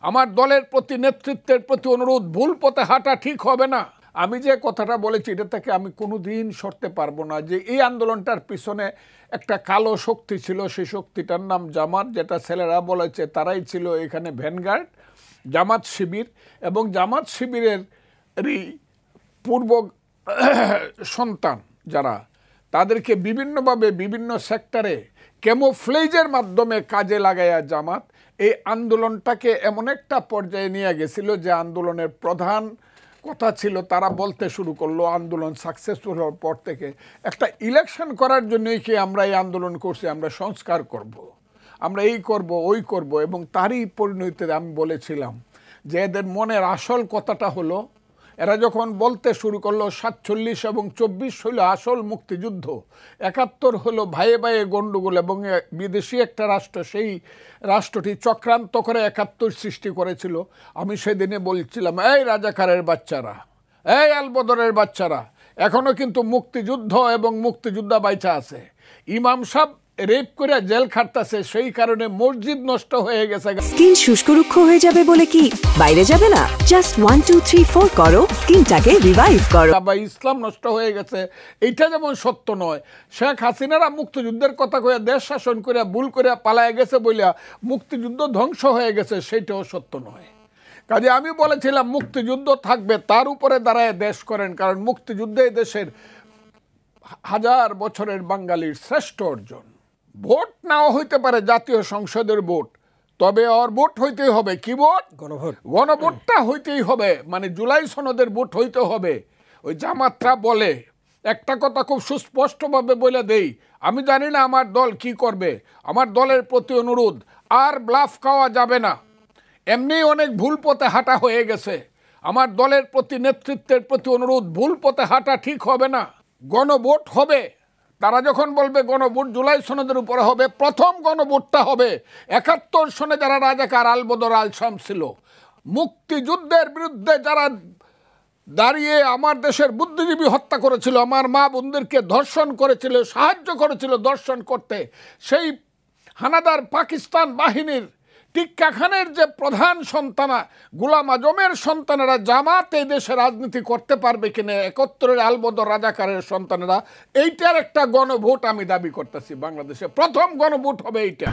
আমার দলের প্রতি নেতৃত্বের প্রতি অনুরোধ, ভুল পথে হাঁটা ঠিক হবে না। আমি যে কথাটা বলেছি এটা থেকে আমি কোনোদিন সরতে পারবো না যে এই আন্দোলনটার পিছনে একটা কালো শক্তি ছিল, সেই শক্তিটার নাম জামাত, যেটা ছেলেরা বলেছে তারাই ছিল এখানে ভ্যানগার্ড, জামাত শিবির। এবং জামাত শিবিরের পূর্ব সন্তান যারা, তাদেরকে বিভিন্নভাবে বিভিন্ন সেক্টরে ক্যামোফ্লেজের মাধ্যমে কাজে লাগাইয়া জামাত এই আন্দোলনটাকে এমন একটা পর্যায়ে নিয়ে গেছিল যে আন্দোলনের প্রধান কথা ছিল, তারা বলতে শুরু করলো আন্দোলন সাকসেসফুল হওয়ার পর থেকে একটা ইলেকশন করার জন্যই কি আমরা এই আন্দোলন করছি, আমরা সংস্কার করব, আমরা এই করব ওই করব। এবং তারই পরিণতিতে আমি বলেছিলাম যে এদের মনের আসল কথাটা হলো, এরা যখন বলতে শুরু করলো 47 এবং 24 হলো আসল মুক্তিযুদ্ধ, 71 হলো ভাইয়ে ভাইয়ে গণ্ডগোল এবং বিদেশি একটা রাষ্ট্র সেই রাষ্ট্রটি চক্রান্ত করে 71 সৃষ্টি করেছিল। আমি সেদিনে বলছিলাম, এই রাজাকারের বাচ্চারা, এই আলবদরের বাচ্চারা, এখনও কিন্তু মুক্তিযুদ্ধ এবং মুক্তিযোদ্ধা বাইচা আছে। ইমাম সাহেব রেপ করে জেল খাটতেছে, সেই কারণে মসজিদ নষ্ট হয়ে গেছে। স্কিন শুষ্ক রুক্ষ হয়ে যাবে বলে কি বাইরে যাবে না? জাস্ট 1 2 3 4 করো, স্কিনটাকে রিভাইভ করো। বা ইসলাম নষ্ট হয়ে গেছে, এইটা যেমন সত্য নয়, শেখ হাসিনারা মুক্তিযুদ্ধের কথা কইয়া দেশ শাসন করে ভুল করে পালায় গেছে বলিয়া মুক্তিযুদ্ধ ধ্বংস হয়ে গেছে, সেইটাও সত্য নয়। কাজে আমি বলেছিলাম মুক্তিযুদ্ধ থাকবে, তার উপরে দাঁড়ায় দেশ করেন, কারণ মুক্তিযুদ্ধে দেশের হাজার বছরের বাঙালির শ্রেষ্ঠ অর্জন। ভোট নাও হইতে পারে জাতীয় সংসদের ভোট, তবে ওর ভোট হইতেই হবে। কি ভোট? গণভোট। গণভোটটা হইতেই হবে, মানে জুলাই সনদের ভোট হইতে হবে। ওই জামাতরা বলে একটা কথা খুব সুস্পষ্টভাবে বলে দেই, আমি জানি না আমার দল কি করবে, আমার দলের প্রতি অনুরোধ, আর ব্লাফ খাওয়া যাবে না। এমনি অনেক ভুল পথে হাঁটা হয়ে গেছে, আমার দলের প্রতি নেতৃত্বের প্রতি অনুরোধ, ভুল পথে হাঁটা ঠিক হবে না। গণভোট হবে, তারা যখন বলবে গণভোট জুলাই সনদের উপরে হবে, প্রথম গণভোটটা হবে 71 সনে যারা রাজাকার আলবদর আল শামস ছিল, মুক্তিযুদ্ধের বিরুদ্ধে যারা দাঁড়িয়ে আমার দেশের বুদ্ধিজীবী হত্যা করেছিল, আমার মা বোনদেরকে ধর্ষণ করেছিল, সাহায্য করেছিল ধর্ষণ করতে, সেই হানাদার পাকিস্তান বাহিনীর টিক্কা খানের যে প্রধান সন্তানা গোলাম আজমের সন্তানেরা জামাত এই দেশে রাজনীতি করতে পারবে কিনা, 71 আলবদর রাজাকারের সন্তানেরা, এইটার একটা গণভোট আমি দাবি করতেছি। বাংলাদেশে প্রথম গণভোট হবে এইটা।